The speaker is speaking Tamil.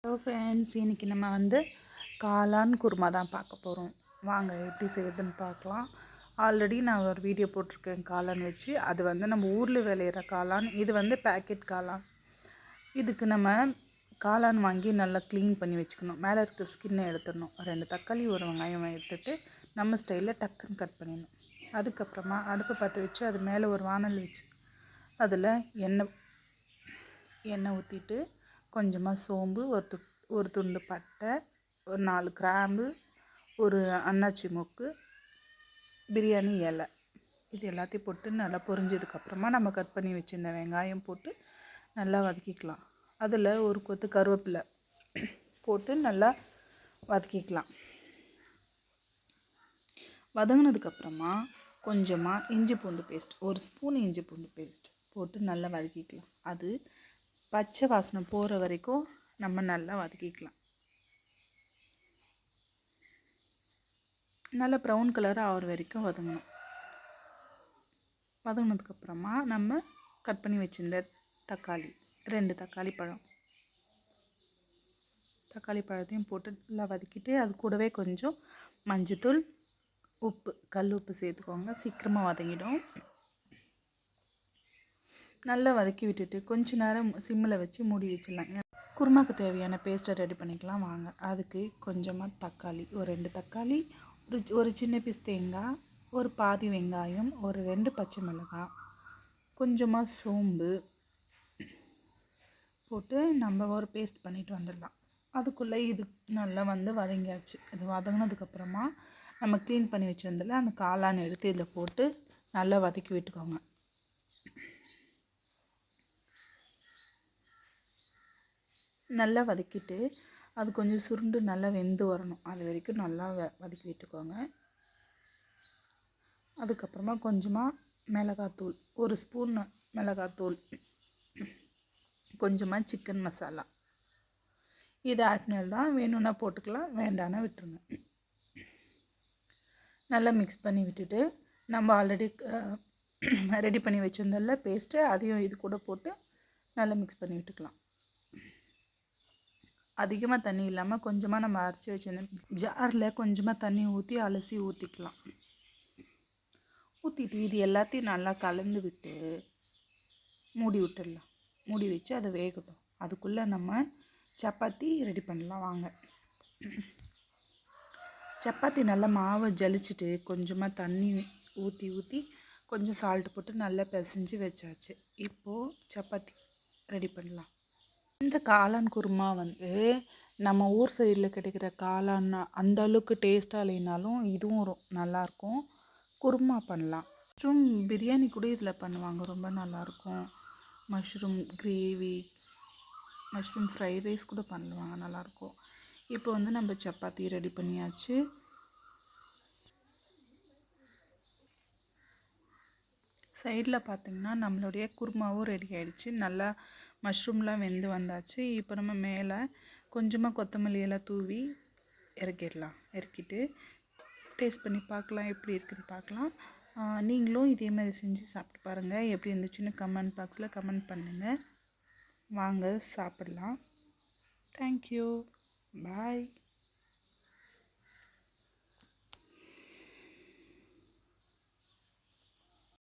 ஹலோ ஃப்ரெண்ட்ஸ், இன்றைக்கி நம்ம காளான் குருமா தான் பார்க்க போகிறோம். வாங்க எப்படி செய்யுதுன்னு பார்க்கலாம். ஆல்ரெடி நான் ஒரு வீடியோ போட்டிருக்கேன் காளான் வச்சு. அது நம்ம ஊரில் விளையிற காளான். இது பேக்கெட் காளான். இதுக்கு நம்ம காளான் வாங்கி நல்லா க்ளீன் பண்ணி வச்சுக்கணும். மேலே இருக்க ஸ்கின்னை எடுத்துடணும். 2 தக்காளி ஒரு வெங்காயம் எடுத்துட்டு நம்ம ஸ்டைலில் டக்குன்னு கட் பண்ணிடணும். அதுக்கப்புறமா அடுப்பை பற்ற வச்சு அது மேலே ஒரு வானல் வச்சு அதில் எண்ணெய் ஊற்றிட்டு கொஞ்சமாக சோம்பு, ஒரு துண்டு பட்டை, ஒரு 4 கிராம்பு, ஒரு அன்னாச்சி மொக்கு, பிரியாணி இலை, இது எல்லாத்தையும் போட்டு நல்லா பொரிஞ்சதுக்கப்புறமா நம்ம கட் பண்ணி வச்சுருந்த வெங்காயம் போட்டு நல்லா வதக்கிக்கலாம். அதில் ஒரு கொத்து கருவேப்பிலை போட்டு நல்லா வதக்கிக்கலாம். வதங்கினதுக்கப்புறமா கொஞ்சமாக இஞ்சி பூண்டு பேஸ்ட், 1 ஸ்பூன் இஞ்சி பூண்டு பேஸ்ட் போட்டு நல்லா வதக்கிக்கலாம். அது பச்சை வாசனை போகிற வரைக்கும் நம்ம நல்லா வதக்கிக்கலாம். நல்லா ப்ரௌன் கலர் ஆகிற வரைக்கும் வதங்கணும். வதங்கினதுக்கப்புறமா நம்ம கட் பண்ணி வச்சுருந்த தக்காளி, 2 தக்காளி பழத்தையும் போட்டு நல்லா வதக்கிட்டு அது கூடவே கொஞ்சம் மஞ்சத்தூள், உப்பு, கல் உப்பு சேர்த்துக்கோங்க. சீக்கிரமாக வதங்கிடும். நல்லா வதக்கி விட்டுட்டு கொஞ்ச நேரம் சிம்மில் வச்சு மூடி வச்சிடலாம். குருமாக்கு தேவையான பேஸ்ட்டை ரெடி பண்ணிக்கலாம் வாங்க. அதுக்கு கொஞ்சமாக தக்காளி, ஒரு 2 தக்காளி, ஒரு சின்ன பீஸ் தேங்காய், ஒரு பாதி வெங்காயம், ஒரு 2 பச்சை மிளகாய், கொஞ்சமாக சோம்பு போட்டு நம்ம ஒரு பேஸ்ட் பண்ணிட்டு வந்துடலாம். அதுக்குள்ளே இது நல்லா வதங்கியாச்சு. இது வதங்கினதுக்கப்புறமா நம்ம க்ளீன் பண்ணி வச்சுருந்ததில் அந்த காளான் எடுத்து இதில் போட்டு நல்லா வதக்கி விட்டுக்கோங்க. நல்லா வதக்கிட்டு அது கொஞ்சம் சுருண்டு நல்லா வெந்து வரணும். அது வரைக்கும் நல்லா வதக்கி விட்டுக்கோங்க. அதுக்கப்புறமா கொஞ்சமாக மிளகாத்தூள், 1 ஸ்பூன் மிளகாத்தூள், கொஞ்சமாக சிக்கன் மசாலா, இது ஆப்ஷனல் தான். வேணும்னா போட்டுக்கலாம், வேண்டானா விட்டுருங்க. நல்லா மிக்ஸ் பண்ணி விட்டுட்டு நம்ம ஆல்ரெடி ரெடி பண்ணி வச்சுருந்தோம்ல பேஸ்ட்டு, அதையும் இது கூட போட்டு நல்லா மிக்ஸ் பண்ணி விட்டுக்கலாம். அதிகமாக தண்ணி இல்லாமல் கொஞ்சமாக நம்ம அரைச்சி வச்சுருந்தோம் ஜாரில் கொஞ்சமாக தண்ணி ஊற்றி அலசி ஊற்றிக்கலாம். ஊற்றிட்டு இது எல்லாத்தையும் நல்லா கலந்து விட்டு மூடி விட்டுடலாம். மூடி வச்சு அதை வேகட்டும். அதுக்குள்ளே நம்ம சப்பாத்தி ரெடி பண்ணலாம் வாங்க. சப்பாத்தி நல்லா மாவை ஜலிச்சுட்டு கொஞ்சமாக தண்ணி ஊற்றி கொஞ்சம் சால்ட்டு போட்டு நல்லா பிசைஞ்சு வச்சாச்சு. இப்போது சப்பாத்தி ரெடி பண்ணலாம். இந்த காளான் குருமா நம்ம ஊர் சைடில் கிடைக்கிற காளான் அந்த அளவுக்கு டேஸ்ட்டாக இல்லைனாலும் இதுவும் நல்லாயிருக்கும். குருமா பண்ணலாம். மஷ்ரூம் பிரியாணி கூட இதில் பண்ணுவாங்க, ரொம்ப நல்லாயிருக்கும். Mushroom gravy, mushroom fried rice கூட பண்ணுவாங்க, நல்லாயிருக்கும். இப்போ நம்ம சப்பாத்தி ரெடி பண்ணியாச்சு. சைடில் பார்த்திங்கன்னா நம்மளுடைய குருமாவும் ரெடி ஆகிடுச்சு. நல்லா மஷ்ரூம்லாம் வெந்து வந்தாச்சு. இப்போ நம்ம மேலே கொஞ்சமாக கொத்தமல்லி எல்லாம் தூவி இறக்கிட்டு டேஸ்ட் பண்ணி பார்க்கலாம், எப்படி இருக்குன்னு பார்க்கலாம். நீங்களும் இதே மாதிரி செஞ்சு சாப்பிட்டு பாருங்கள். எப்படி இருந்துச்சுன்னு கமெண்ட் பாக்ஸில் கமெண்ட் பண்ணுங்கள். வாங்க சாப்பிடலாம். தேங்க்யூ, பாய்.